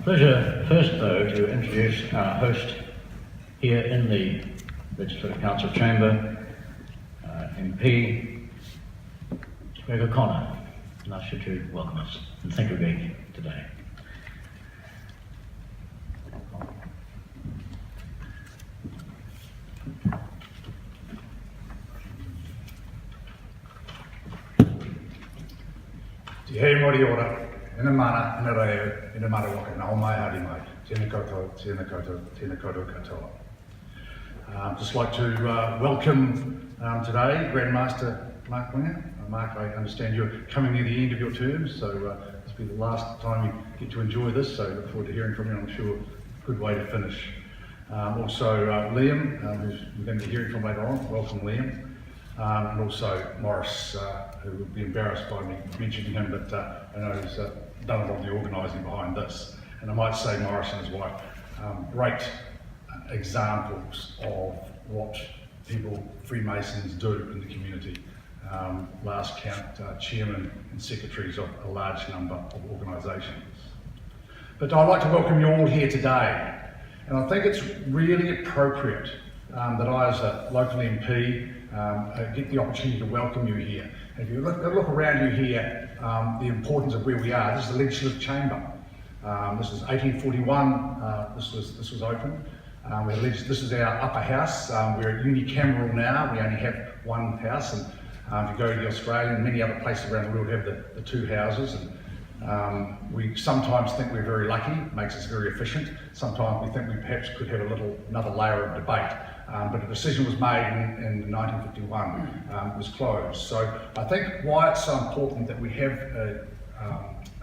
Pleasure first, though, to introduce our host here in the Legislative Council Chamber, MP Greg O'Connor. And I should to welcome us and thank you for being here today. Te hei mori ora, ina mana, ina reo, ina marawaka, na o mai hari mai, tēnā koutou, tēnā koutou, tēnā koutou katoa. Just like to welcome today Grandmaster Mark Winger. Mark, I understand you're coming near the end of your term, so this will be the last time you get to enjoy this, so look forward to hearing from you. I'm sure a good way to finish. Also Liam, who's we're going to be hearing from later on. Welcome, Liam. And also Morris, who would be embarrassed by me mentioning him, but I know he's done a lot of the organising behind this. And I might say Morris and his wife, great examples of what people, Freemasons, do in the community. Last count, chairmen and secretaries of a large number of organisations. But I'd like to welcome you all here today. And I think it's really appropriate that I, as a local MP, get the opportunity to welcome you here. And if you look around you here, the importance of where we are. This is the Legislative Chamber. This is 1841. This was opened. This is our upper house. We're unicameral now. We only have one house, and if you go to the Australia and many other places around the world have the two houses. And we sometimes think we're very lucky, makes us very efficient. Sometimes we think we perhaps could have another layer of debate. But a decision was made in 1951, it was closed. So I think why it's so important that we have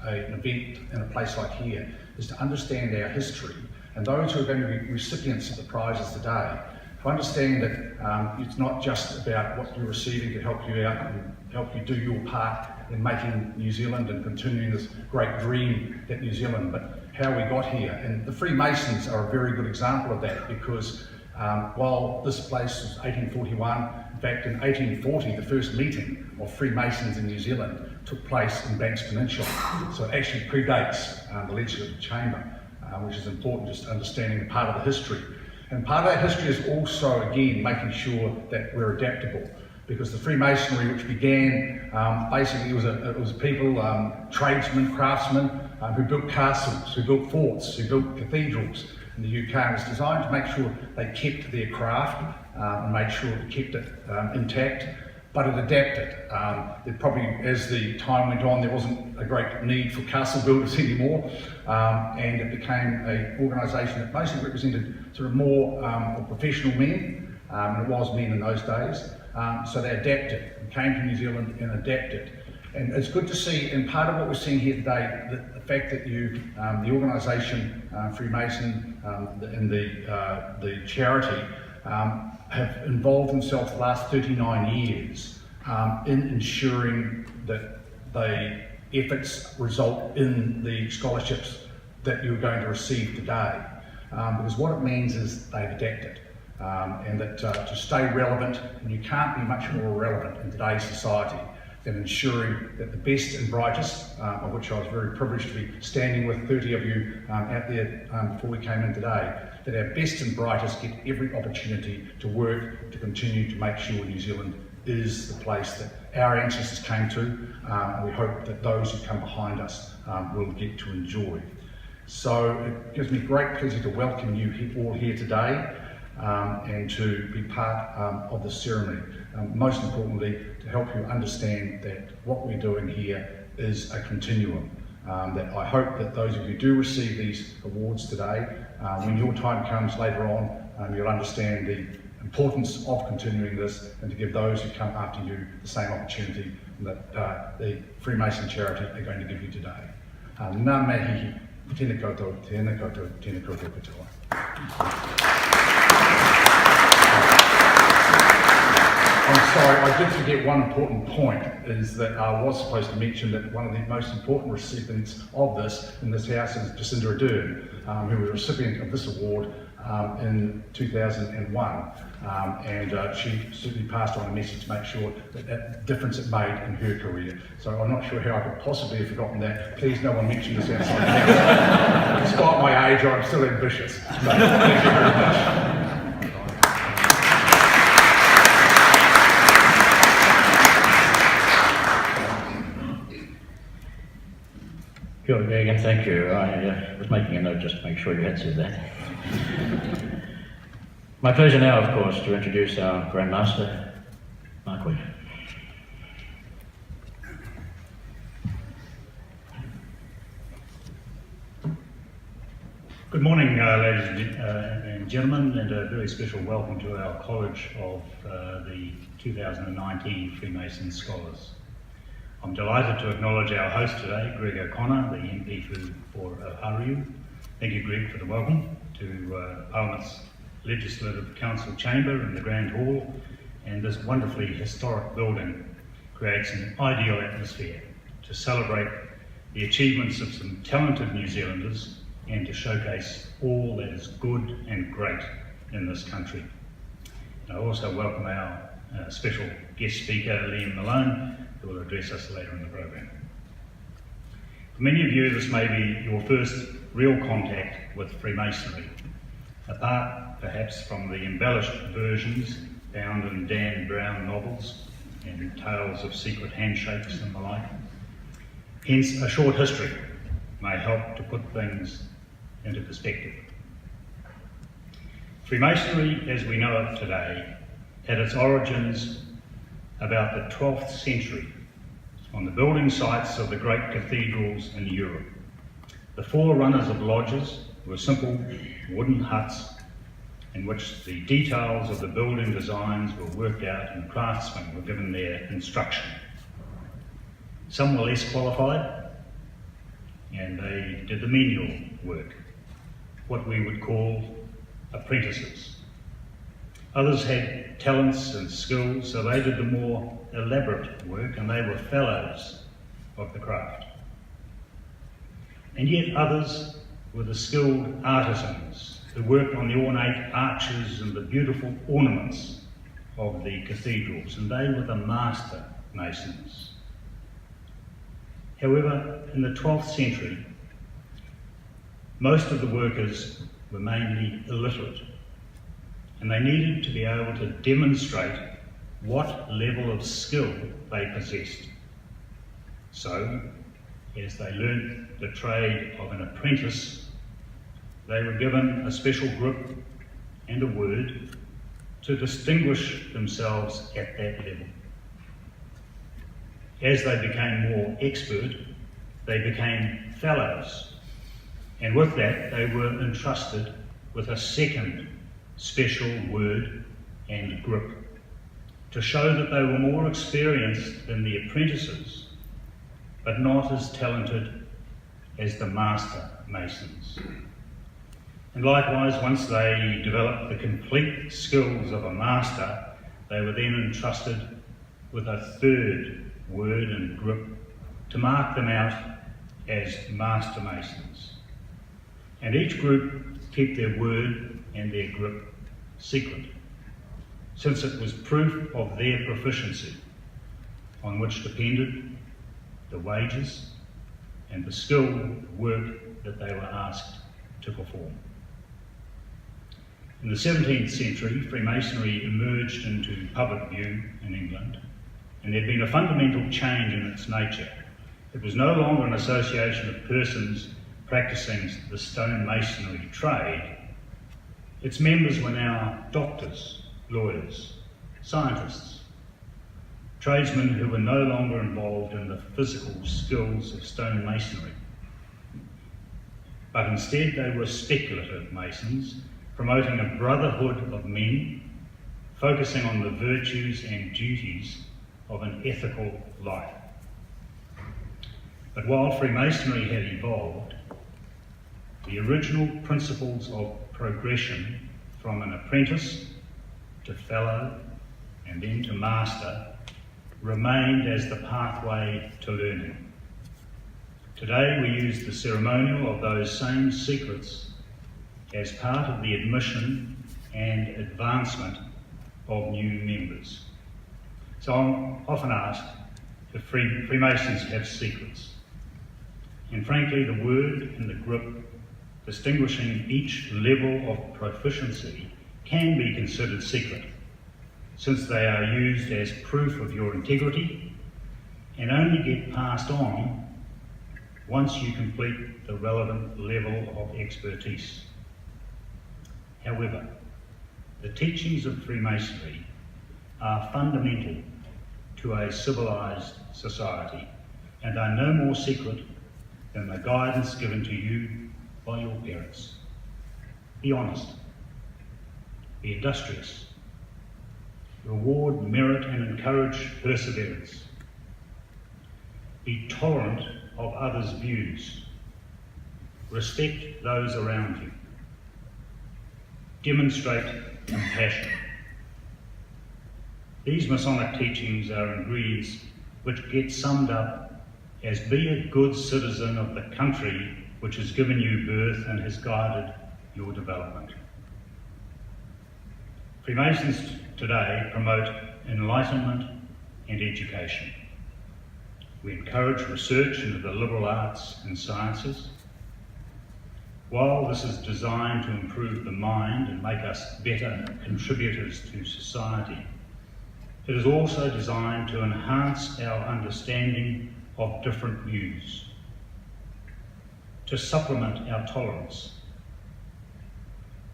an event in a place like here is to understand our history, and those who are going to be recipients of the prizes today, to understand that it's not just about what you're receiving to help you out and help you do your part in making New Zealand and continuing this great dream that New Zealand, but how we got here. And the Freemasons are a very good example of that, because while this place was 1841, in fact in 1840 the first meeting of Freemasons in New Zealand took place in Banks Peninsula. So it actually predates the Legislative Chamber, which is important, just understanding part of the history. And part of that history is also, again, making sure that we're adaptable, because the Freemasonry, which began, basically it was people, tradesmen, craftsmen, who built castles, who built forts, who built cathedrals in the UK. And it was designed to make sure they kept their craft and made sure it kept it intact, but it adapted. It probably, as the time went on, there wasn't a great need for castle builders anymore, and it became an organisation that mostly represented sort of more professional men, and it was men in those days. So they adapted and came to New Zealand and adapted. And it's good to see, and part of what we're seeing here today, the fact that the organisation, Freemason, and the charity, have involved themselves the last 39 years in ensuring that the efforts result in the scholarships that you're going to receive today. Because what it means is they've adapted. And that to stay relevant, and you can't be much more relevant in today's society than ensuring that the best and brightest, of which I was very privileged to be standing with 30 of you out there before we came in today, that our best and brightest get every opportunity to work to continue to make sure New Zealand is the place that our ancestors came to, and we hope that those who come behind us will get to enjoy. So it gives me great pleasure to welcome you all here today, and to be part of the ceremony. Most importantly, to help you understand that what we're doing here is a continuum. That I hope that those of you who do receive these awards today, when your time comes later on, you'll understand the importance of continuing this, and to give those who come after you the same opportunity that the Freemason charity are going to give you today. Ngā mihi, tēnā koutou, tēnā koutou, tēnā koutou katoa. I'm sorry, I did forget one important point, is that I was supposed to mention that one of the most important recipients of this in this house is Jacinda Ardern, who was a recipient of this award in 2001, and she certainly passed on a message to make sure that difference it made in her career. So I'm not sure how I could possibly have forgotten that. Please no one mention this outside the house. Despite my age, I'm still ambitious. So, thank you very much. Kia ora again, thank you. I was making a note just to make sure you had said that. My pleasure now, of course, to introduce our Grand Master, Mark Wheat. Good morning, ladies and gentlemen, and a very special welcome to our College of the 2019 Freemasons Scholars. I'm delighted to acknowledge our host today, Greg O'Connor, the MP for Otago. Thank you, Greg, for the welcome to Parliament's Legislative Council Chamber and the Grand Hall. And this wonderfully historic building creates an ideal atmosphere to celebrate the achievements of some talented New Zealanders and to showcase all that is good and great in this country. And I also welcome our special guest speaker, Liam Malone, who will address us later in the program. For many of you, this may be your first real contact with Freemasonry, apart perhaps from the embellished versions found in Dan Brown novels and tales of secret handshakes and the like. Hence, a short history may help to put things into perspective. Freemasonry, as we know it today, had its origins about the 12th century on the building sites of the great cathedrals in Europe. The forerunners of lodges were simple wooden huts in which the details of the building designs were worked out and craftsmen were given their instruction. Some were less qualified and they did the menial work, what we would call apprentices. Others had talents and skills, so they did the more elaborate work and they were fellows of the craft. And yet others were the skilled artisans who worked on the ornate arches and the beautiful ornaments of the cathedrals, and they were the master masons. However, in the 12th century, most of the workers were mainly illiterate, and they needed to be able to demonstrate what level of skill they possessed. So, as they learnt the trade of an apprentice, they were given a special grip and a word to distinguish themselves at that level. As they became more expert, they became fellows, and with that they were entrusted with a second special word and grip to show that they were more experienced than the apprentices, but not as talented as the master masons. And likewise, once they developed the complete skills of a master, they were then entrusted with a third word and grip to mark them out as master masons. And each group kept their word and their grip secret, since it was proof of their proficiency on which depended the wages and the skilled work that they were asked to perform. In the 17th century, Freemasonry emerged into public view in England, and there had been a fundamental change in its nature. It was no longer an association of persons practicing the stonemasonry trade. Its members were now doctors, lawyers, scientists, tradesmen who were no longer involved in the physical skills of stonemasonry, but instead they were speculative masons, promoting a brotherhood of men, focusing on the virtues and duties of an ethical life. But while Freemasonry had evolved, the original principles of progression from an apprentice to fellow and then to master remained as the pathway to learning. Today we use the ceremonial of those same secrets as part of the admission and advancement of new members. So I'm often asked if Freemasons have secrets. And frankly, the word and the grip distinguishing each level of proficiency can be considered secret, since they are used as proof of your integrity and only get passed on once you complete the relevant level of expertise. However, the teachings of Freemasonry are fundamental to a civilised society and are no more secret than the guidance given to you by your parents. Be honest, be industrious, reward merit and encourage perseverance. Be tolerant of others' views. Respect those around you. Demonstrate compassion. These Masonic teachings are ingredients which get summed up as be a good citizen of the country which has given you birth and has guided your development. Freemasons today promote enlightenment and education. We encourage research into the liberal arts and sciences. While this is designed to improve the mind and make us better contributors to society, it is also designed to enhance our understanding of different views, to supplement our tolerance,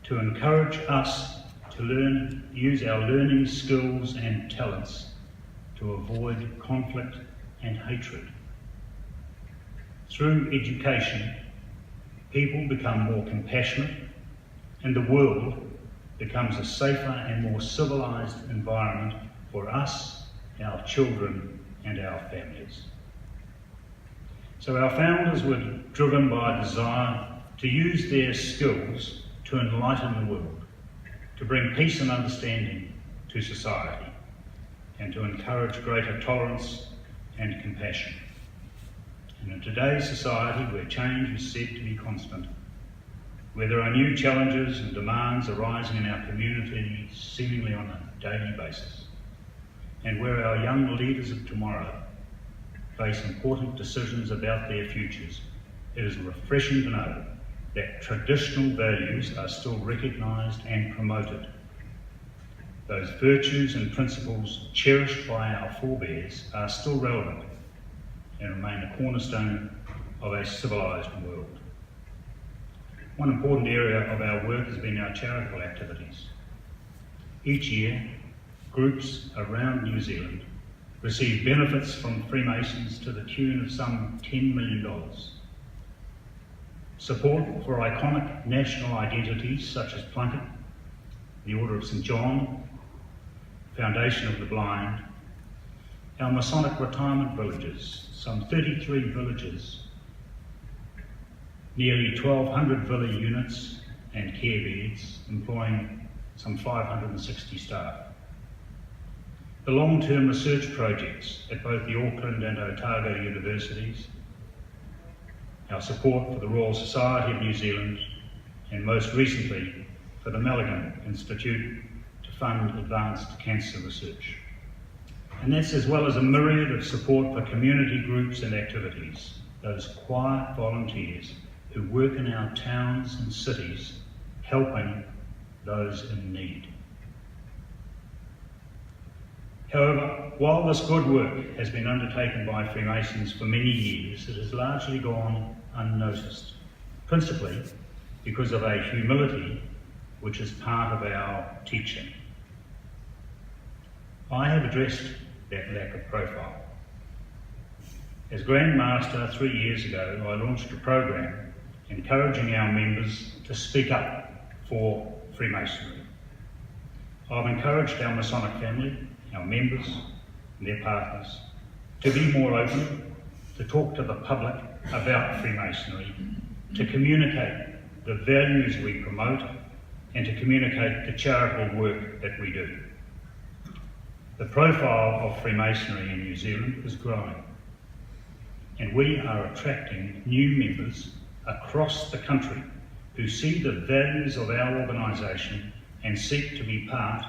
to encourage us to use our learning skills and talents to avoid conflict and hatred. Through education, people become more compassionate and the world becomes a safer and more civilised environment for us, our children and our families. So our founders were driven by a desire to use their skills to enlighten the world, to bring peace and understanding to society, and to encourage greater tolerance and compassion. And in today's society, where change is said to be constant, where there are new challenges and demands arising in our community seemingly on a daily basis, and where our young leaders of tomorrow face important decisions about their futures, it is refreshing to know that traditional values are still recognised and promoted. Those virtues and principles cherished by our forebears are still relevant and remain a cornerstone of a civilised world. One important area of our work has been our charitable activities. Each year, groups around New Zealand receive benefits from Freemasons to the tune of some $10 million. Support for iconic national identities such as Plunkett, the Order of St John, Foundation of the Blind, our Masonic retirement villages, some 33 villages, nearly 1,200 villa units and care beds, employing some 560 staff. The long-term research projects at both the Auckland and Otago universities, our support for the Royal Society of New Zealand, and most recently for the Milligan Institute to fund advanced cancer research. And that's as well as a myriad of support for community groups and activities, those quiet volunteers who work in our towns and cities, helping those in need. However, while this good work has been undertaken by Freemasons for many years, it has largely gone unnoticed, principally because of a humility which is part of our teaching. I have addressed that lack of profile. As Grand Master 3 years ago, I launched a program encouraging our members to speak up for Freemasonry. I've encouraged our Masonic family, our members and their partners, to be more open, to talk to the public about Freemasonry, to communicate the values we promote, and to communicate the charitable work that we do. The profile of Freemasonry in New Zealand is growing, and we are attracting new members across the country who see the values of our organisation and seek to be part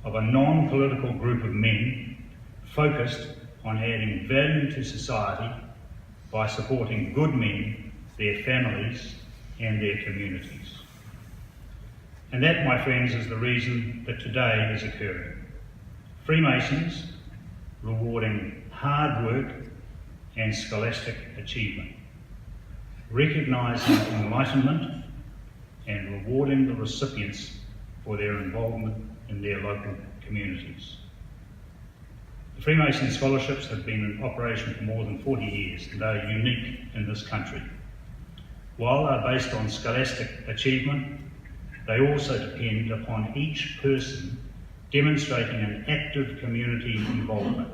of a non-political group of men focused on adding value to society by supporting good men, their families and their communities. And that, my friends, is the reason that today is occurring. Freemasons rewarding hard work and scholastic achievement, recognising enlightenment and rewarding the recipients for their involvement in their local communities. The Freemason scholarships have been in operation for more than 40 years and are unique in this country. While they are based on scholastic achievement, they also depend upon each person demonstrating an active community involvement,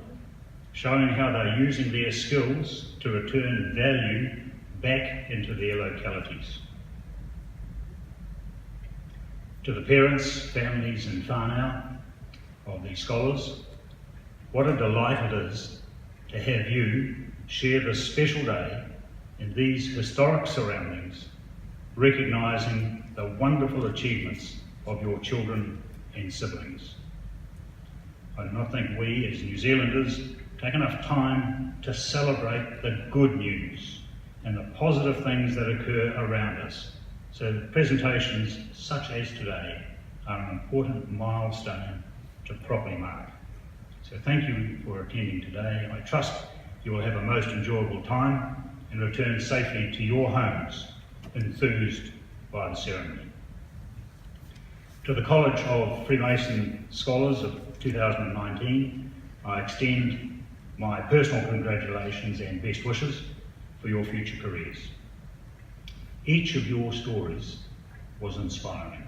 showing how they're using their skills to return value back into their localities. To the parents, families and whānau of these scholars, what a delight it is to have you share this special day in these historic surroundings, recognising the wonderful achievements of your children and siblings. I do not think we as New Zealanders take enough time to celebrate the good news and the positive things that occur around us. So presentations such as today are an important milestone to properly mark. So thank you for attending today. I trust you will have a most enjoyable time and return safely to your homes, enthused by the ceremony. To the College of Freemason Scholars of 2019, I extend my personal congratulations and best wishes for your future careers. Each of your stories was inspiring.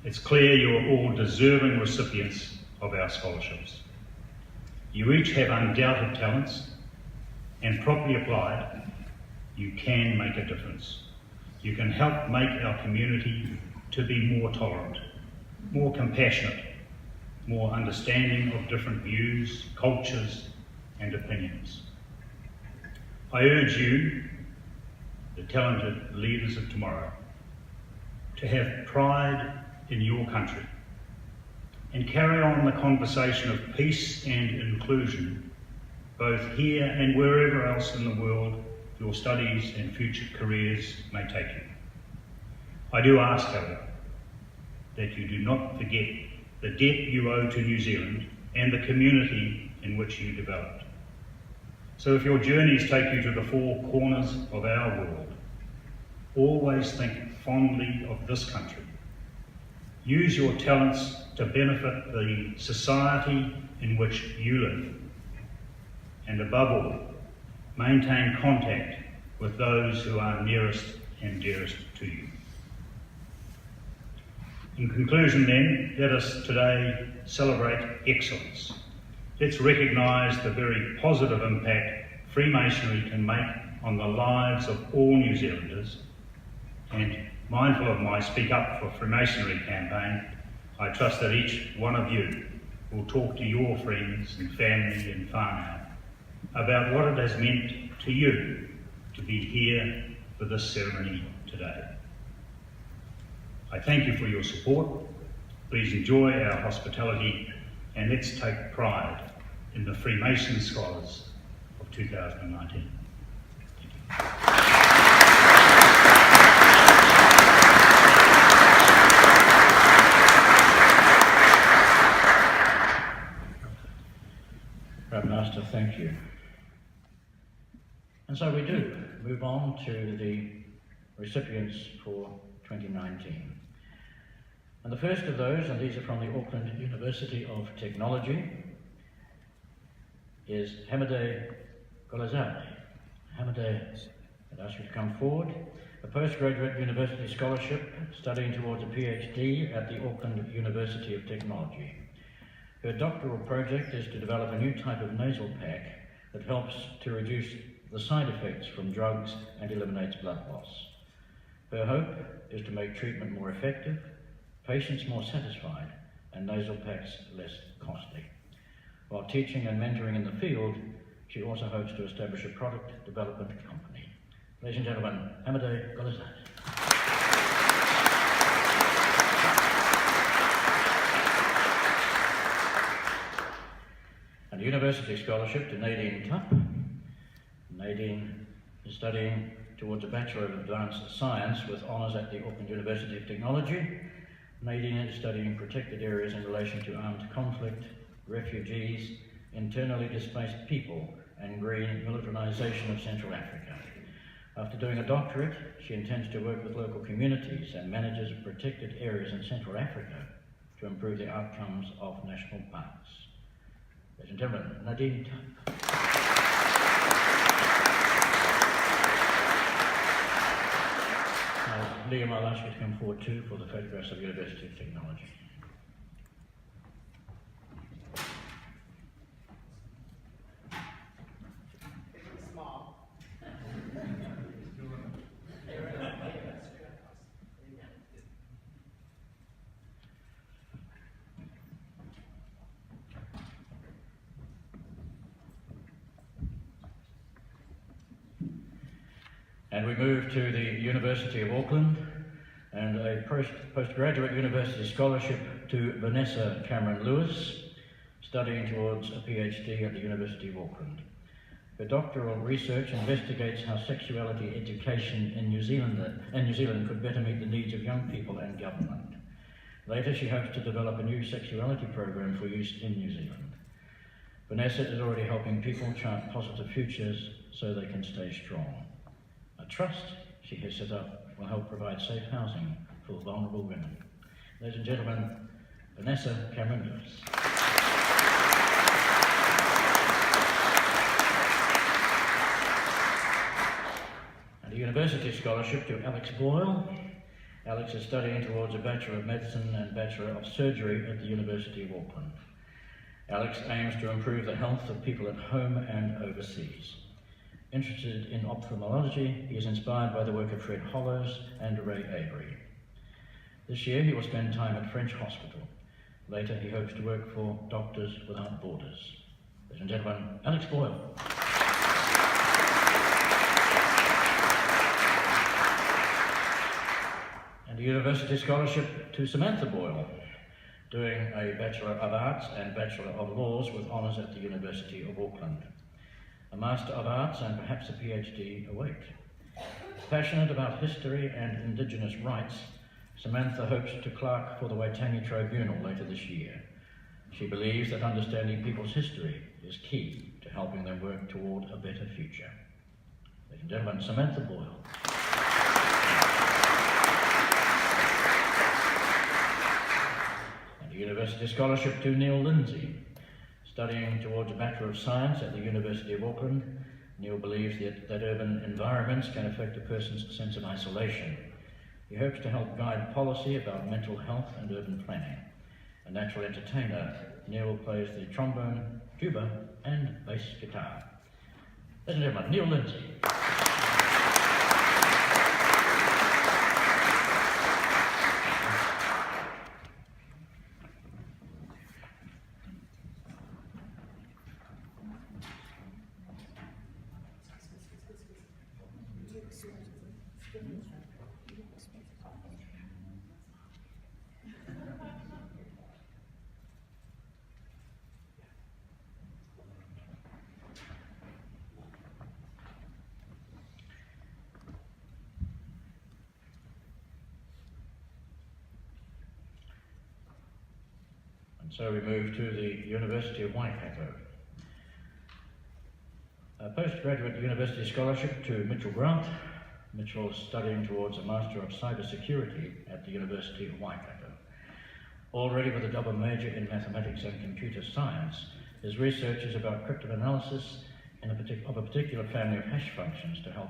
It's clear you are all deserving recipients of our scholarships. You each have undoubted talents, and properly applied, you can make a difference. You can help make our community to be more tolerant, more compassionate, more understanding of different views, cultures, and opinions. I urge you, the talented leaders of tomorrow, to have pride in your country and carry on the conversation of peace and inclusion, both here and wherever else in the world your studies and future careers may take you. I do ask, however, that you do not forget the debt you owe to New Zealand and the community in which you developed. So if your journeys take you to the four corners of our world, always think fondly of this country. Use your talents to benefit the society in which you live. And above all, maintain contact with those who are nearest and dearest to you. In conclusion then, let us today celebrate excellence. Let's recognise the very positive impact Freemasonry can make on the lives of all New Zealanders, and mindful of my Speak Up for Freemasonry campaign, I trust that each one of you will talk to your friends and family and whānau about what it has meant to you to be here for this ceremony today. I thank you for your support. Please enjoy our hospitality and let's take pride in the Freemason Scholars of 2019. Thank you. Master, thank you. And so we do move on to the recipients for 2019. And the first of those, and these are from the Auckland University of Technology, is Hamide Golazade. Hamide, I'd ask you to come forward. A postgraduate university scholarship studying towards a PhD at the Auckland University of Technology. Her doctoral project is to develop a new type of nasal pack that helps to reduce the side effects from drugs and eliminates blood loss. Her hope is to make treatment more effective, patients more satisfied, and nasal packs less costly. While teaching and mentoring in the field, she also hopes to establish a product development company. Ladies and gentlemen, Hamade Golizat. And a university scholarship to Nadine Tupp. Nadine is studying towards a Bachelor of Advanced Science with honours at the Auckland University of Technology. Nadine is studying protected areas in relation to armed conflict, refugees, internally displaced people, and green militarisation of Central Africa. After doing a doctorate, she intends to work with local communities and managers of protected areas in Central Africa to improve the outcomes of national parks. Ladies and gentlemen, Nadine Tupp. Liam, I'll ask you to come forward too for the photographs of the University of Technology. Small. And we move to the University of Auckland and a postgraduate university scholarship to Vanessa Cameron Lewis, studying towards a PhD at the University of Auckland. Her doctoral research investigates how sexuality education in New Zealand could better meet the needs of young people and government. Later, she hopes to develop a new sexuality program for use in New Zealand. Vanessa is already helping people chart positive futures so they can stay strong. A trust she has set up will help provide safe housing for vulnerable women. Ladies and gentlemen, Vanessa Cameron Lewis. And a university scholarship to Alex Boyle. Alex is studying towards a Bachelor of Medicine and Bachelor of Surgery at the University of Auckland. Alex aims to improve the health of people at home and overseas. Interested in ophthalmology, he is inspired by the work of Fred Hollows and Ray Avery. This year he will spend time at French Hospital. Later he hopes to work for Doctors Without Borders. Ladies and gentlemen, Alex Boyle. And a university scholarship to Samantha Boyle, doing a Bachelor of Arts and Bachelor of Laws with honours at the University of Auckland. A Master of Arts and perhaps a PhD await. Passionate about history and Indigenous rights, Samantha hopes to clerk for the Waitangi Tribunal later this year. She believes that understanding people's history is key to helping them work toward a better future. Ladies and gentlemen, Samantha Boyle. And a university scholarship to Neil Lindsay. Studying towards a Bachelor of Science at the University of Auckland, Neil believes that urban environments can affect a person's sense of isolation. He hopes to help guide policy about mental health and urban planning. A natural entertainer, Neil plays the trombone, tuba, and bass guitar. Ladies and gentlemen, Neil Lindsay. So we move to the University of Waikato. A postgraduate university scholarship to Mitchell Grant. Mitchell is studying towards a Master of Cybersecurity at the University of Waikato. Already with a double major in mathematics and computer science, his research is about cryptanalysis of a particular family of hash functions to help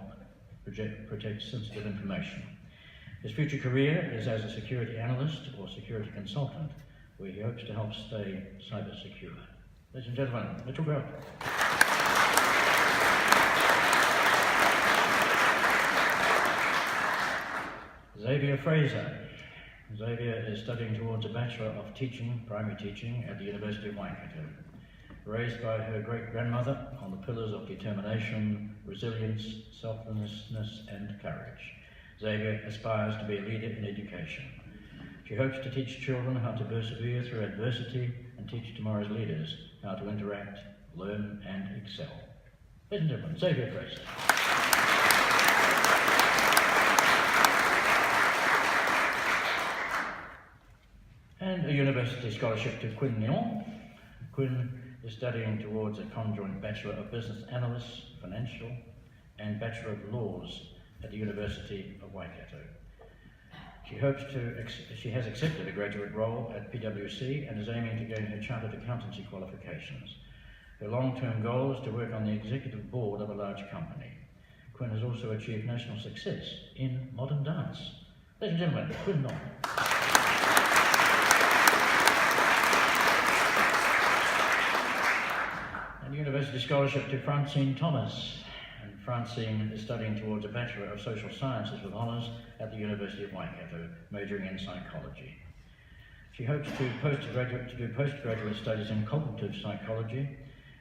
protect sensitive information. His future career is as a security analyst or security consultant, where he hopes to help stay cyber secure. Ladies and gentlemen, Mitchell Grant. Xavier Fraser. Xavier is studying towards a Bachelor of Teaching, Primary Teaching, at the University of Waikato. raised by her great-grandmother on the pillars of determination, resilience, selflessness and courage. Xavier aspires to be a leader in education. She hopes to teach children how to persevere through adversity and teach tomorrow's leaders how to interact, learn and excel. Ladies and gentlemen, Xavier Fraser. And a university scholarship to Quinn Neal. Quinn is studying towards a conjoint Bachelor of Business Analysts, Financial, and Bachelor of Laws at the University of Waikato. She has accepted a graduate role at PwC and is aiming to gain her Chartered Accountancy qualifications. Her long-term goal is to work on the executive board of a large company. Quinn has also achieved national success in modern dance. Ladies and gentlemen, Quinn Neal. And a university scholarship to Francine Thomas. And Francine is studying towards a Bachelor of Social Sciences with honours at the University of Waikato, majoring in psychology. She hopes to do postgraduate studies in cognitive psychology.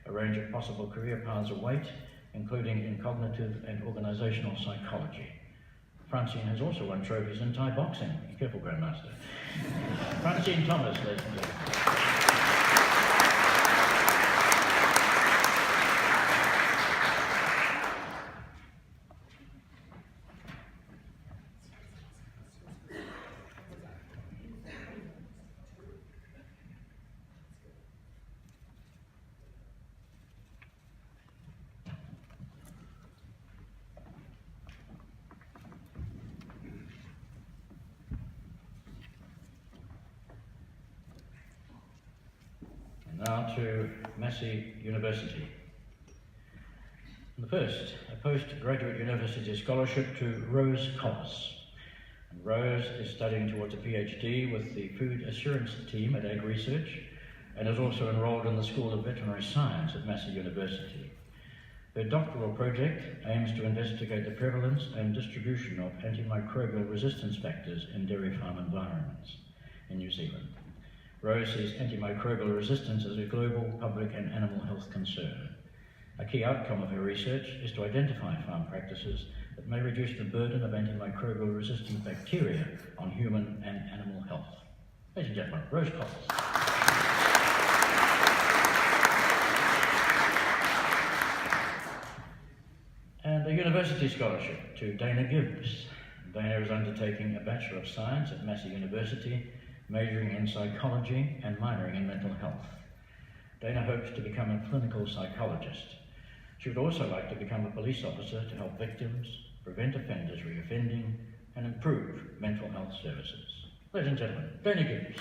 A range of possible career paths await, including in cognitive and organisational psychology. Francine has also won trophies in Thai boxing. Be careful, Grandmaster. Francine Thomas, ladies and gentlemen. Now to Massey University. The first, a postgraduate university scholarship to Rose Collis. And Rose is studying towards a PhD with the Food Assurance team at Ag Research and is also enrolled in the School of Veterinary Science at Massey University. Her doctoral project aims to investigate the prevalence and distribution of antimicrobial resistance factors in dairy farm environments in New Zealand. Rose sees antimicrobial resistance as a global public and animal health concern. A key outcome of her research is to identify farm practices that may reduce the burden of antimicrobial resistant bacteria on human and animal health. Ladies and gentlemen, Rose Collis. And a university scholarship to Dana Gibbs. Dana is undertaking a Bachelor of Science at Massey University, majoring in psychology and minoring in mental health. Dana hopes to become a clinical psychologist. She would also like to become a police officer to help victims, prevent offenders reoffending, and improve mental health services. Ladies and gentlemen, Dana Gibbs.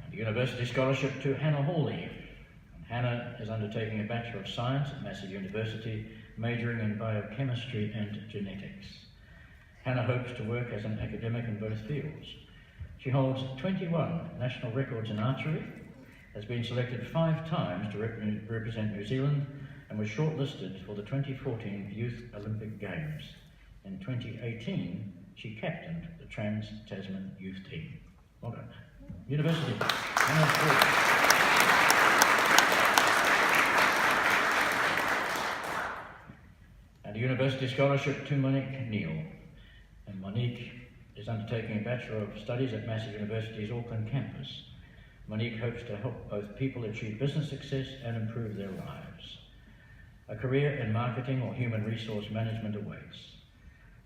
And a university scholarship to Hannah Hawley. Hannah is undertaking a Bachelor of Science at Massey University, majoring in biochemistry and genetics. Hannah hopes to work as an academic in both fields. She holds 21 national records in archery, has been selected 5 times to represent New Zealand, and was shortlisted for the 2014 Youth Olympic Games. In 2018, she captained the Trans-Tasman Youth Team. Well done. University. And a university scholarship to Monique Neal. And Monique is undertaking a Bachelor of Studies at Massey University's Auckland campus. Monique hopes to help both people achieve business success and improve their lives. A career in marketing or human resource management awaits.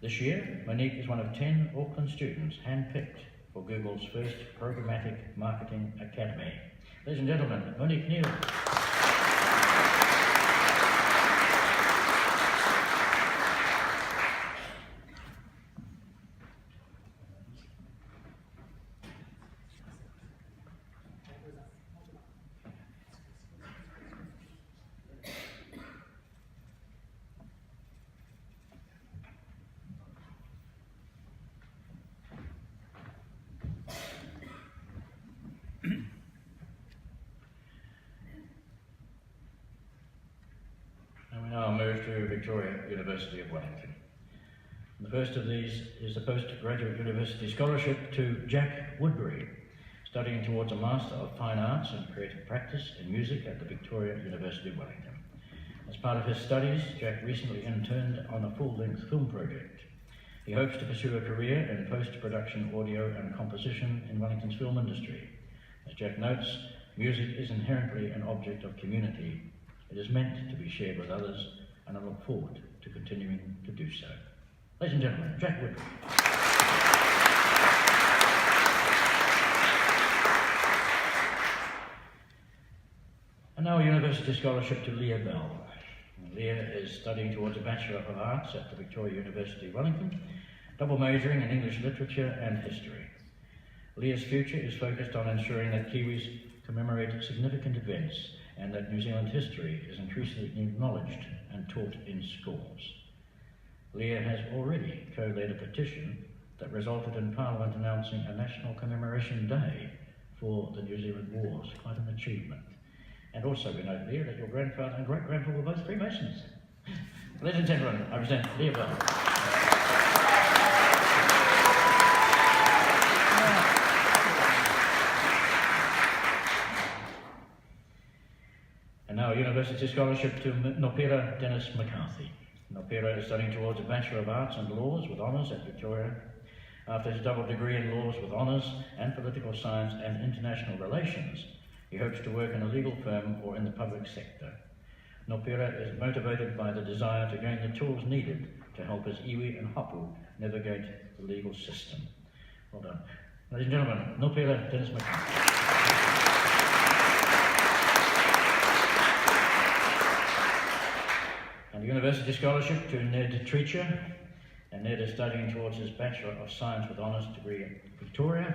This year, Monique is one of 10 Auckland students handpicked for Google's first programmatic marketing academy. Ladies and gentlemen, Monique Neal. Now move to Victoria University of Wellington. The first of these is the postgraduate university scholarship to Jack Woodbury, studying towards a Master of Fine Arts and Creative Practice in Music at the Victoria University of Wellington. As part of his studies, Jack recently interned on a full-length film project. He hopes to pursue a career in post-production audio and composition in Wellington's film industry. As Jack notes, music is inherently an object of community. It is meant to be shared with others, and I look forward to continuing to do so. Ladies and gentlemen, Jack Woodbury. And now a university scholarship to Leah Bell. Leah is studying towards a Bachelor of Arts at the Victoria University, Wellington, double majoring in English literature and history. Leah's future is focused on ensuring that Kiwis commemorate significant events and that New Zealand history is increasingly acknowledged and taught in schools. Leah has already co-led a petition that resulted in Parliament announcing a National Commemoration Day for the New Zealand Wars, quite an achievement. And also we note, Leah, that your grandfather and great-grandfather were both Freemasons. Ladies and gentlemen, I present Leah Bell. And now a university scholarship to Nopera Dennis-McCarthy. Nopera is studying towards a Bachelor of Arts and Laws with honours at Victoria. After his double degree in Laws with honours and Political Science and International Relations, he hopes to work in a legal firm or in the public sector. Nopera is motivated by the desire to gain the tools needed to help his iwi and hapu navigate the legal system. Well done. Ladies and gentlemen, Nopera Dennis-McCarthy. And a university scholarship to Ned Treacher. And Ned is studying towards his Bachelor of Science with Honours degree at Victoria.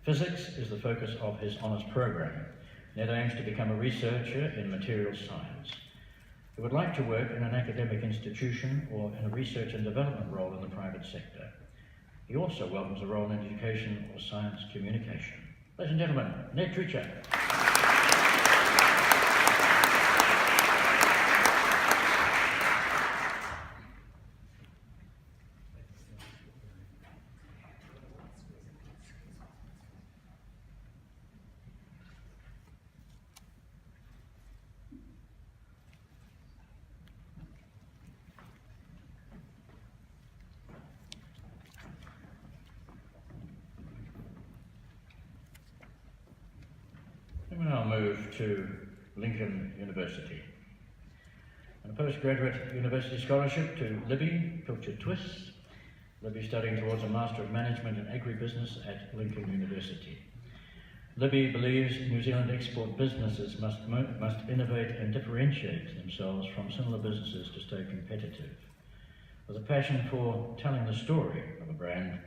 Physics is the focus of his honours program. Ned aims to become a researcher in materials science. He would like to work in an academic institution or in a research and development role in the private sector. He also welcomes a role in education or science communication. Ladies and gentlemen, Ned Treacher. We now move to Lincoln University. And a postgraduate university scholarship to Libby Pilcher-Twiss. Libby studying towards a Master of Management in Agribusiness at Lincoln University. Libby believes New Zealand export businesses must innovate and differentiate themselves from similar businesses to stay competitive. With a passion for telling the story of a brand,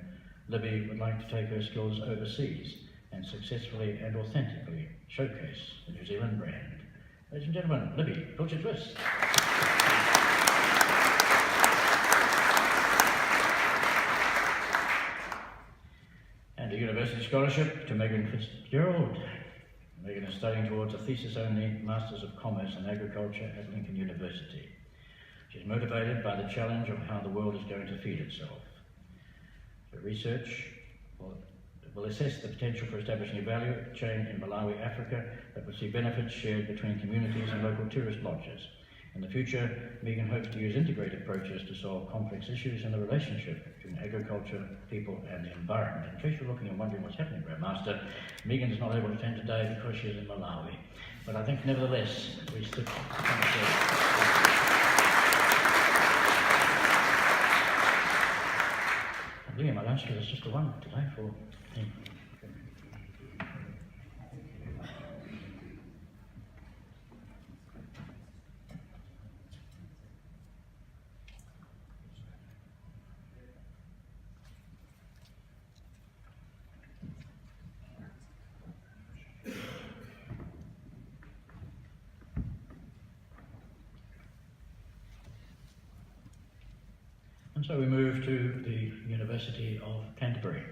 Libby would like to take her skills overseas and successfully and authentically showcase the New Zealand brand. Ladies and gentlemen, Libby Pilcher-Twiss. And a university scholarship to Megan Fitzgerald. Megan is studying towards a thesis-only Masters of Commerce in Agriculture at Lincoln University. She's motivated by the challenge of how the world is going to feed itself. Her research will assess the potential for establishing a value chain in Malawi, Africa, that would see benefits shared between communities and local tourist lodges. In the future, Megan hopes to use integrated approaches to solve complex issues in the relationship between agriculture, people, and the environment. In case you're looking and wondering what's happening, Grandmaster, Megan is not able to attend today because she is in Malawi. But I think, nevertheless, we still Liam, I'll ask you, there's just a one today for him. And so we move to the University of Canterbury.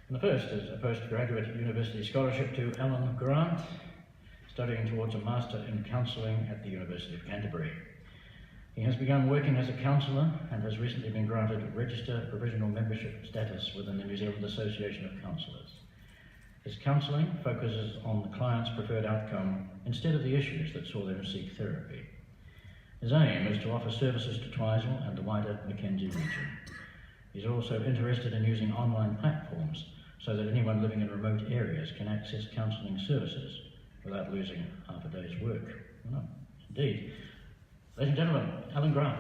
And the first is a postgraduate university scholarship to Alan Grant, studying towards a Master in Counselling at the University of Canterbury. He has begun working as a counsellor and has recently been granted register provisional membership status within the New Zealand Association of Counsellors. His counselling focuses on the client's preferred outcome instead of the issues that saw them seek therapy. His aim is to offer services to Twizel and the wider Mackenzie region. He's also interested in using online platforms so that anyone living in remote areas can access counselling services without losing half a day's work. No, indeed. Ladies and gentlemen, Alan Grant.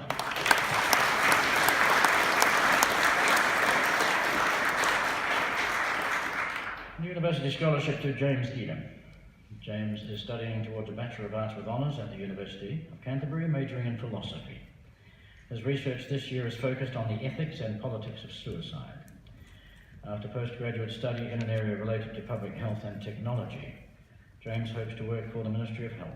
University Scholarship to James Edom. James is studying towards a Bachelor of Arts with Honours at the University of Canterbury, majoring in philosophy. His research this year is focused on the ethics and politics of suicide. After postgraduate study in an area related to public health and technology, James hopes to work for the Ministry of Health.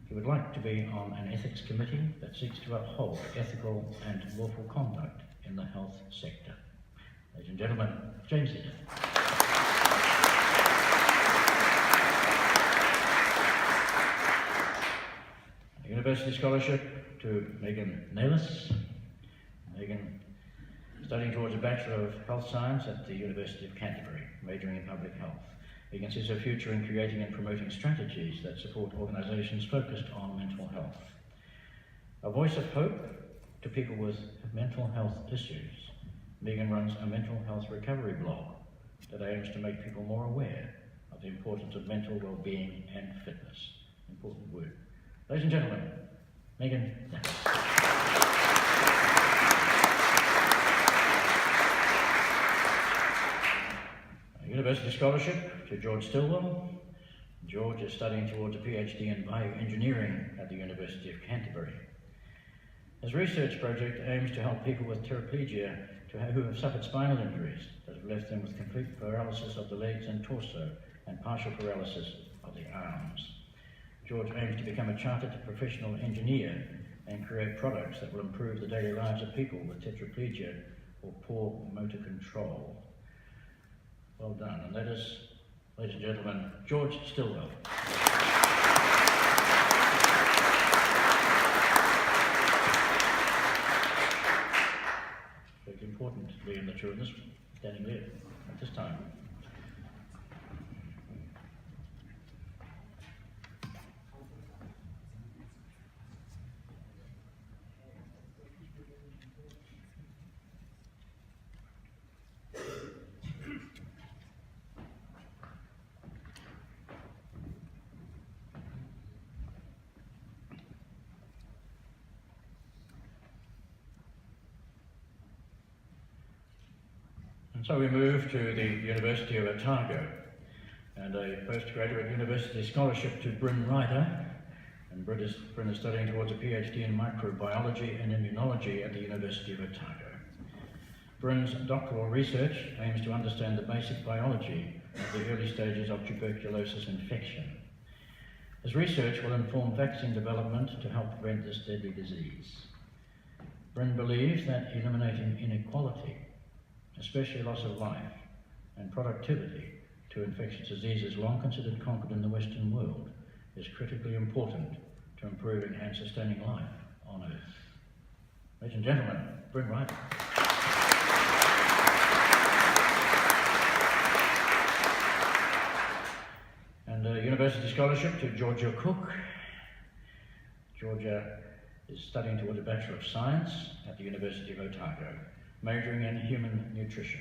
He would like to be on an ethics committee that seeks to uphold ethical and lawful conduct in the health sector. Ladies and gentlemen, James Edom. A University Scholarship to Megan Nelis. Megan studying towards a Bachelor of Health Science at the University of Canterbury, majoring in public health. Megan sees her future in creating and promoting strategies that support organisations focused on mental health. A voice of hope to people with mental health issues, Megan runs a mental health recovery blog that aims to make people more aware of the importance of mental well-being and fitness. Important word. Ladies and gentlemen, Megan Nelis. University Scholarship to George Stillwell. George is studying towards a PhD in bioengineering at the University of Canterbury. His research project aims to help people with tetraplegia who have suffered spinal injuries that have left them with complete paralysis of the legs and torso and partial paralysis of the arms. George aims to become a chartered professional engineer and create products that will improve the daily lives of people with tetraplegia or poor motor control. Well done, and that is, ladies and gentlemen, George Stillwell. Very important to be in the children standing there at this time. And so we move to the University of Otago and a postgraduate university scholarship to Bryn Ryder. And Bryn is studying towards a PhD in microbiology and immunology at the University of Otago. Bryn's doctoral research aims to understand the basic biology of the early stages of tuberculosis infection. His research will inform vaccine development to help prevent this deadly disease. Bryn believes that eliminating inequality, especially loss of life and productivity to infectious diseases long considered conquered in the Western world, is critically important to improving and sustaining life on Earth. Ladies and gentlemen, Bryn Ryder. And a university scholarship to Georgia Cook. Georgia is studying towards a Bachelor of Science at the University of Otago, majoring in human nutrition.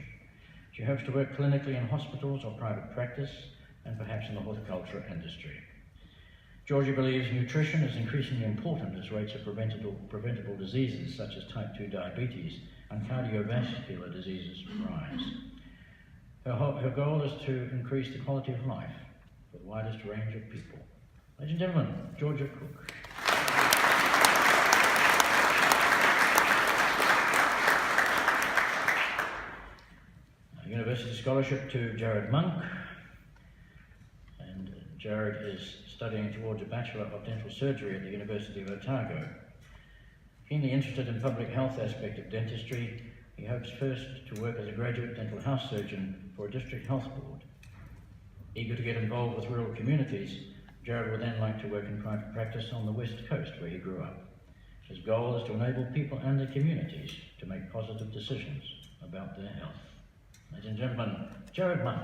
She hopes to work clinically in hospitals or private practice, and perhaps in the horticulture industry. Georgia believes nutrition is increasingly important as rates of preventable diseases such as type 2 diabetes and cardiovascular diseases rise. Her goal is to increase the quality of life for the widest range of people. Ladies and gentlemen, Georgia Cook. University scholarship to Jared Monk, and Jared is studying towards a Bachelor of Dental Surgery at the University of Otago. Keenly interested in public health aspect of dentistry, he hopes first to work as a graduate dental house surgeon for a district health board. Eager to get involved with rural communities, Jared would then like to work in private practice on the West Coast where he grew up. His goal is to enable people and their communities to make positive decisions about their health. Ladies and gentlemen, Jared Monk.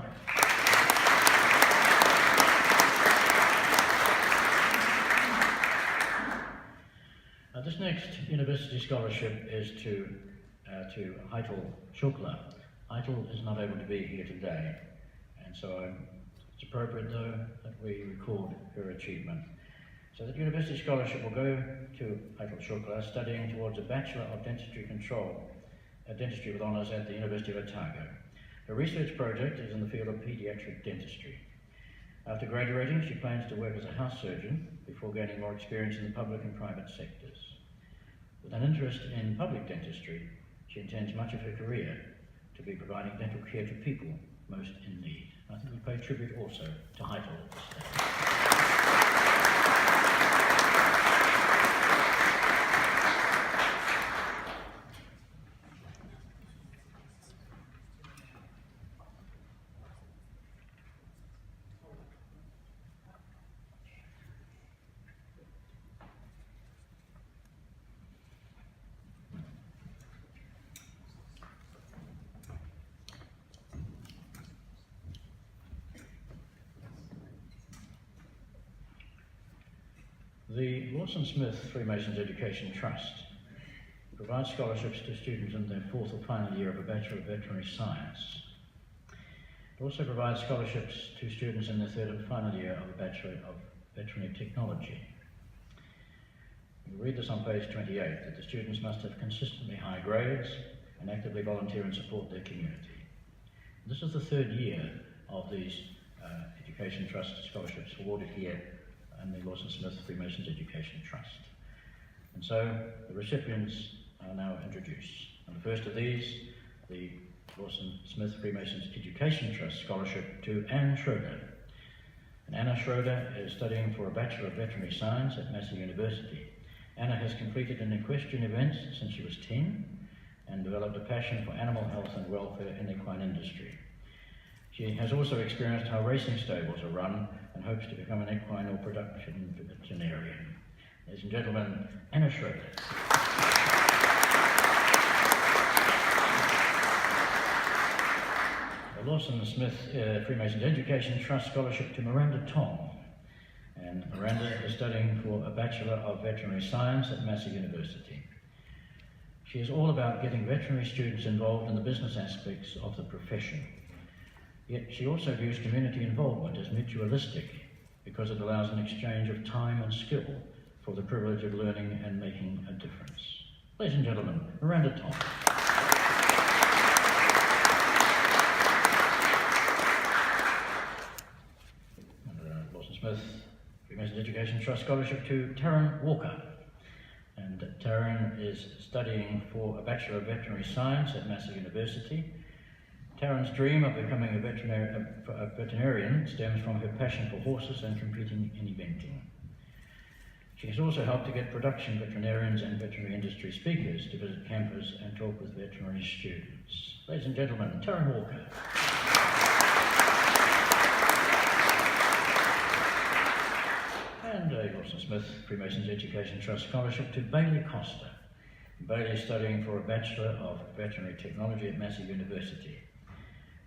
This next university scholarship is to Heitel Shukla. Heitel is not able to be here today, and so it's appropriate though that we record her achievement. So that university scholarship will go to Heitel Shukla, studying towards a Bachelor of Dentistry Dentistry with honours at the University of Otago. Her research project is in the field of paediatric dentistry. After graduating, she plans to work as a house surgeon before gaining more experience in the public and private sectors. With an interest in public dentistry, she intends much of her career to be providing dental care to people most in need. I think we pay tribute also to Heitel at this stage. The Lawson Smith Freemasons Education Trust provides scholarships to students in their 4th or final year of a Bachelor of Veterinary Science. It also provides scholarships to students in their 3rd and final year of a Bachelor of Veterinary Technology. You read this on page 28, that the students must have consistently high grades and actively volunteer and support their community. This is the 3rd year of these Education Trust scholarships awarded here and the Lawson Smith Freemasons Education Trust. And so the recipients are now introduced. And the first of these, the Lawson Smith Freemasons Education Trust Scholarship to Anne Schroeder. And Anna Schroeder is studying for a Bachelor of Veterinary Science at Massey University. Anna has completed an equestrian event since she was 10 and developed a passion for animal health and welfare in the equine industry. She has also experienced how racing stables are run and hopes to become an equine or production veterinarian. Ladies and gentlemen, Anna Schroeder. The Lawson Smith Freemasons Education Trust Scholarship to Miranda Tong. And Miranda is studying for a Bachelor of Veterinary Science at Massey University. She is all about getting veterinary students involved in the business aspects of the profession. Yet she also views community involvement as mutualistic because it allows an exchange of time and skill for the privilege of learning and making a difference. Ladies and gentlemen, Miranda Tong. Lawson Smith Freemasons Education Trust Scholarship to Taryn Walker. And Taryn is studying for a Bachelor of Veterinary Science at Massey University. Taryn's dream of becoming a veterinarian stems from her passion for horses and competing in eventing. She has also helped to get production veterinarians and veterinary industry speakers to visit campus and talk with veterinary students. Ladies and gentlemen, Taryn Walker. And a Lawson Smith Freemasons Education Trust Scholarship to Bailey Costa. Bailey is studying for a Bachelor of Veterinary Technology at Massey University.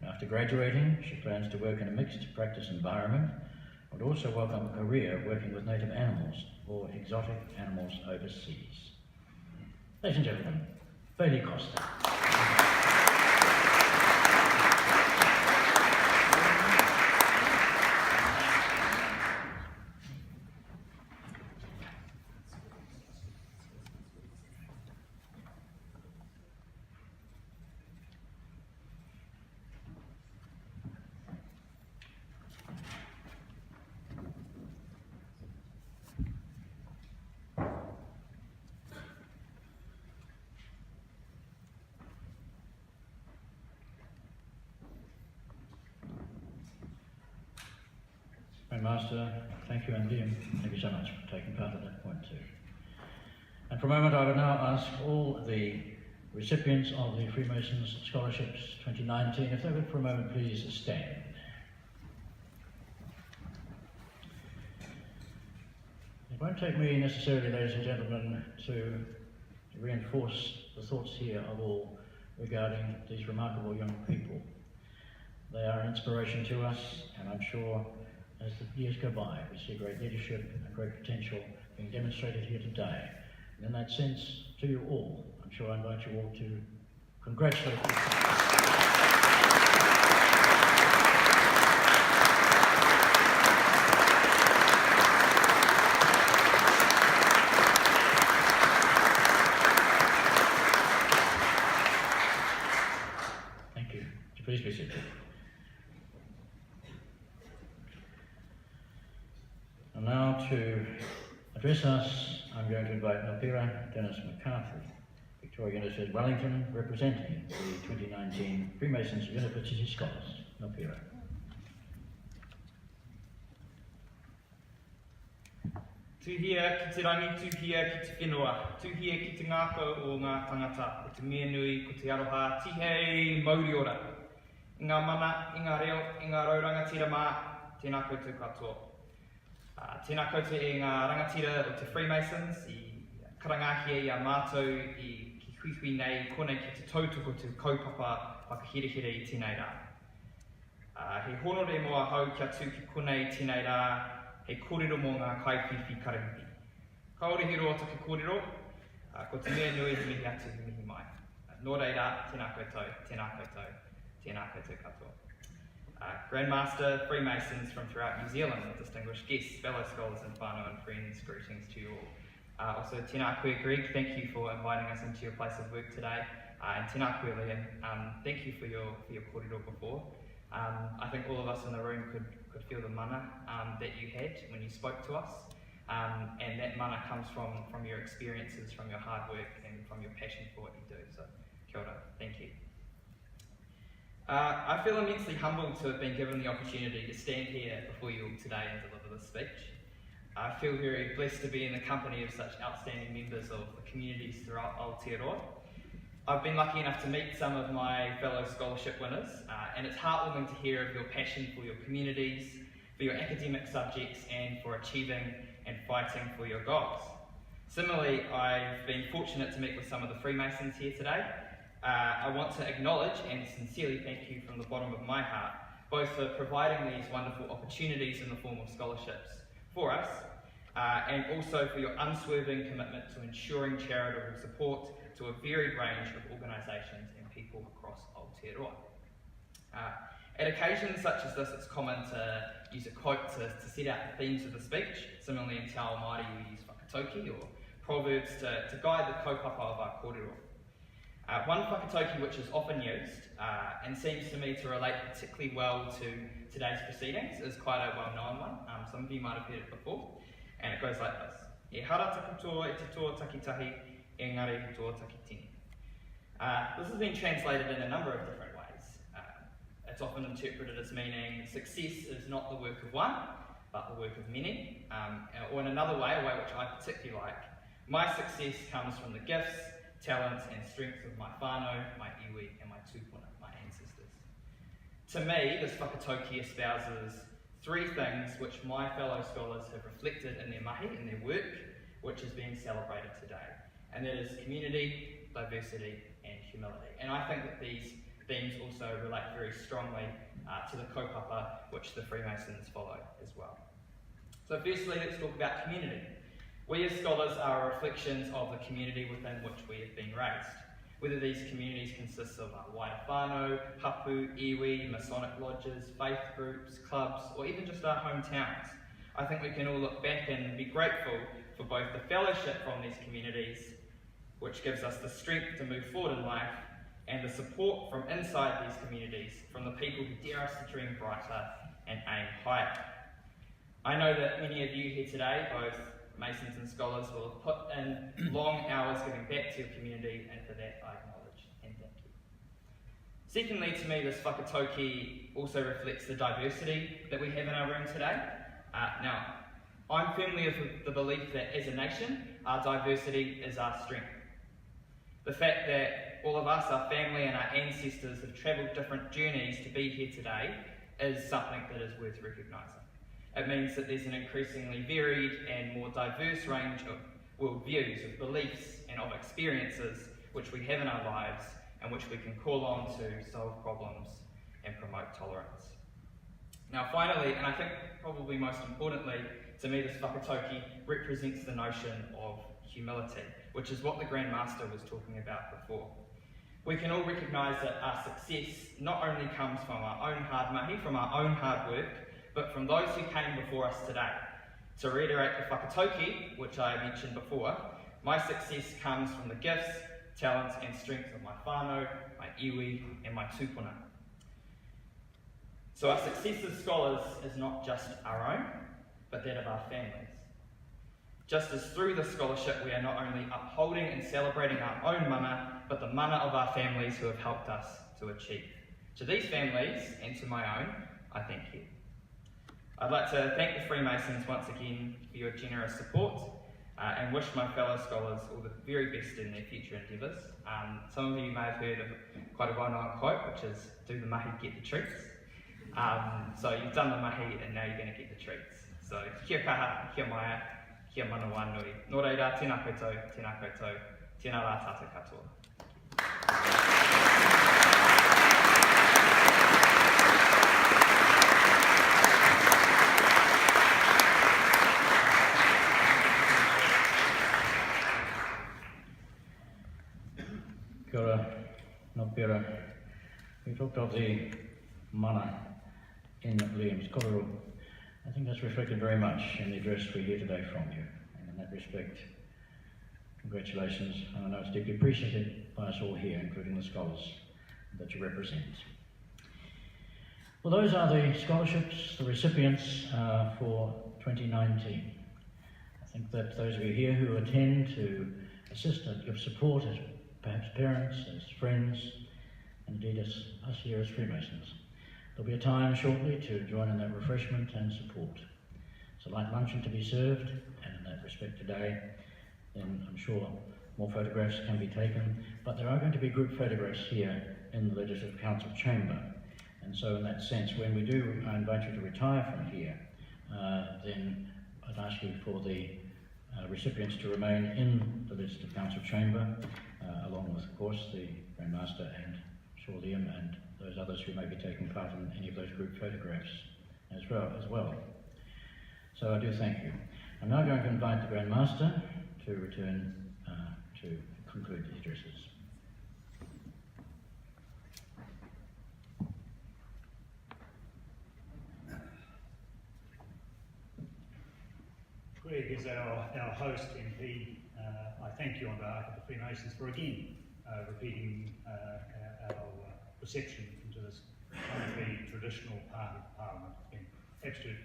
After graduating, she plans to work in a mixed practice environment and also welcome a career working with native animals or exotic animals overseas. Ladies and gentlemen, Bailey Costa. Master, thank you, and Liam, thank you so much for taking part at that point too. And for a moment I would now ask all the recipients of the Freemasons Scholarships 2019, if they would for a moment please stand. It won't take me necessarily, ladies and gentlemen, to reinforce the thoughts here of all regarding these remarkable young people. They are an inspiration to us, and I'm sure as the years go by, we see great leadership and great potential being demonstrated here today. And in that sense, to you all, I'm sure I invite you all to congratulate them. Thank you. Please be seated. And now to address us, I'm going to invite Nopera Dennis-McCarthy, Victoria University Wellington, representing the 2019 Freemasons University Scholars. Nopera. Tuhia ki te rangi, tuhia ki te whenua, tuhia ki te ngākau o ngā tangata, ko te mea nui, ko te aroha, tihei mauri ora. I ngā mana, i ngā reo, i ngā raurangatira mā, tēnā koutou katoa. Tēnā koutou e ngā rangatira o te Freemasons, i karangahia i a mātou i ki huihui nei, konei ki te tautoko te kaupapa whakaherehere i tēnei rā. He honore moa hau kia tū ki konei tēnei rā, he kōrero mō ngā kaiwhiwhi karahiwi. Kaore he roa take kōrero, ko te mea nui he mihi atu he mihi mai. Nō reira, tēnā koutou, tēnā koutou, tēnā koutou katoa. Grandmaster Freemasons from throughout New Zealand, distinguished guests, fellow scholars and whānau and friends, greetings to you all. Also, tēnā koe Greg, thank you for inviting us into your place of work today. And tēnā koe Liam, thank you for your kōrero before. I think all of us in the room could feel the mana that you had when you spoke to us. And that mana comes from your experiences, from your hard work and from your passion for what you do. So, kia ora, thank you. I feel immensely humbled to have been given the opportunity to stand here before you all today and deliver this speech. I feel very blessed to be in the company of such outstanding members of the communities throughout Aotearoa. I've been lucky enough to meet some of my fellow scholarship winners, and it's heartwarming to hear of your passion for your communities, for your academic subjects, and for achieving and fighting for your goals. Similarly, I've been fortunate to meet with some of the Freemasons here today. I want to acknowledge and sincerely thank you from the bottom of my heart, both for providing these wonderful opportunities in the form of scholarships for us, and also for your unswerving commitment to ensuring charitable support to a varied range of organisations and people across Aotearoa. At occasions such as this, it's common to use a quote to set out the themes of the speech. Similarly, in Te Ao Māori, we use whakatauki or proverbs to guide the kaupapa of our kōrero. One whakatauki which is often used and seems to me to relate particularly well to today's proceedings is quite a well-known one. Some of you might have heard it before, and it goes like this. E hara takutoa e te toa takitahi, e ngare toa takitini. This has been translated in a number of different ways. It's often interpreted as meaning success is not the work of one, but the work of many. Or in another way, a way which I particularly like, my success comes from the gifts, talents and strengths of my whānau, my iwi and my tūpuna, my ancestors. To me, this whakatauki espouses three things which my fellow scholars have reflected in their mahi, in their work, which is being celebrated today. And that is community, diversity and humility. And I think that these themes also relate very strongly to the kaupapa which the Freemasons follow as well. So firstly, let's talk about community. We as scholars are reflections of the community within which we have been raised. Whether these communities consist of wider whānau, hapu, iwi, Masonic lodges, faith groups, clubs, or even just our hometowns, I think we can all look back and be grateful for both the fellowship from these communities, which gives us the strength to move forward in life, and the support from inside these communities, from the people who dare us to dream brighter and aim higher. I know that many of you here today, both Masons and scholars, will have put in long hours giving back to your community, and for that I acknowledge and thank you. Secondly, to me, this whakatauki also reflects the diversity that we have in our room today. Now, I'm firmly of the belief that as a nation, our diversity is our strength. The fact that all of us, our family and our ancestors have travelled different journeys to be here today is something that is worth recognising. It means that there's an increasingly varied and more diverse range of worldviews, of beliefs and of experiences which we have in our lives and which we can call on to solve problems and promote tolerance. Now finally, and I think probably most importantly, to me this whakatauki represents the notion of humility, which is what the Grand Master was talking about before. We can all recognise that our success not only comes from our own hard mahi, from our own hard work, but from those who came before us today. To reiterate the whakatauki, which I mentioned before, my success comes from the gifts, talents and strengths of my whānau, my iwi and my tūpuna. So our success as scholars is not just our own, but that of our families. Just as through this scholarship we are not only upholding and celebrating our own mana, but the mana of our families who have helped us to achieve. To these families, and to my own, I thank you. I'd like to thank the Freemasons once again for your generous support and wish my fellow scholars all the very best in their future endeavours. Some of you may have heard of quite a well-known quote, which is, do the mahi, get the treats. So you've done the mahi and now you're going to get the treats. So kia kaha, kia maia, kia mana wānui. Nō reira, tēnā koutou, tēnā rā tātou katoa. Kia ora, Nopera. We talked of the mana in Liam's kororo. I think that's reflected very much in the address we hear today from you. And in that respect, congratulations. And I know it's deeply appreciated by us all here, including the scholars that you represent. Well, those are the scholarships, the recipients for 2019. I think that those of you here who attend to assist and give support as perhaps parents, as friends, and indeed as us here as Freemasons. There'll be a time shortly to join in that refreshment and support. It's a light luncheon to be served, and in that respect today, then I'm sure more photographs can be taken, but there are going to be group photographs here in the Legislative Council chamber. And so in that sense, when we do invite you to retire from here, then I'd ask you for the recipients to remain in the Legislative Council chamber, along with, of course, the Grand Master and Liam and those others who may be taking part in any of those group photographs as well. So I do thank you. I'm now going to invite the Grand Master to return to conclude the addresses. Greg is our host MP. I thank you on behalf of the Freemasons for again repeating our reception into this wonderfully traditional part of Parliament. It's been an absolute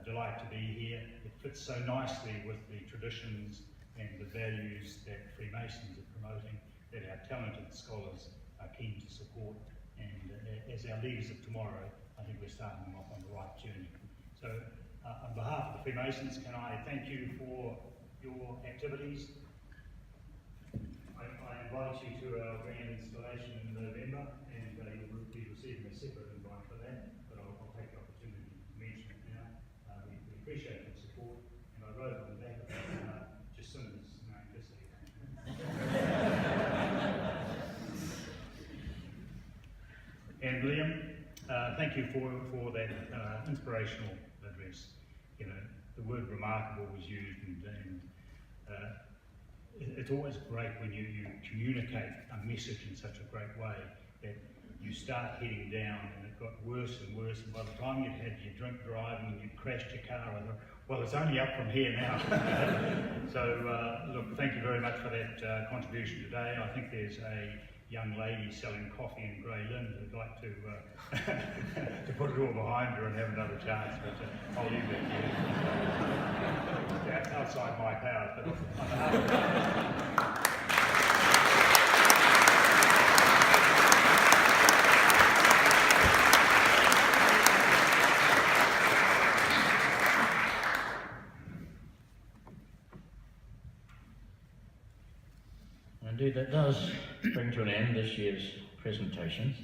delight to be here. It fits so nicely with the traditions and the values that Freemasons are promoting, that our talented scholars are keen to support. And as our leaders of tomorrow, I think we're starting them off on the right journey. So on behalf of the Freemasons, can I thank you for your activities. I invite you to our grand installation in November, and you'll be receiving a separate invite for that, but I'll take the opportunity to mention it now. We appreciate your support, and I wrote on the back of it, Jacinda's name this evening. And Liam, thank you for that inspirational address. You know, the word remarkable was used, and it's always great when you communicate a message in such a great way that you start heading down and it got worse and worse, and by the time you'd had your drink driving and you'd crashed your car, I thought, well, it's only up from here now. So look, thank you very much for that contribution today. I think there's a young lady selling coffee in Grey Lynn who'd like to to put it all behind her and have another chance, but I'll leave that here. That's outside my powers, but on behalf of Indeed, that does bring to an end this year's presentations.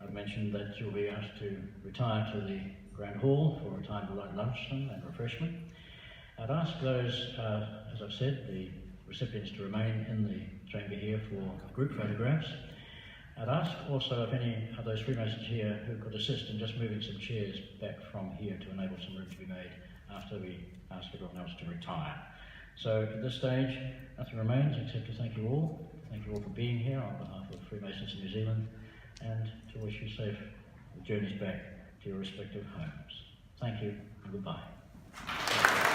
I've mentioned that you'll be asked to retire to the Grand Hall for a time of luncheon and refreshment. I'd ask those, as I've said, the recipients to remain in the chamber here for group photographs. I'd ask also if any of those Freemasons here who could assist in just moving some chairs back from here to enable some room to be made after we ask everyone else to retire. So at this stage, nothing remains except to thank you all. Thank you all for being here on behalf of Freemasons in New Zealand, and to wish you safe journeys back to your respective homes. Thank you and goodbye.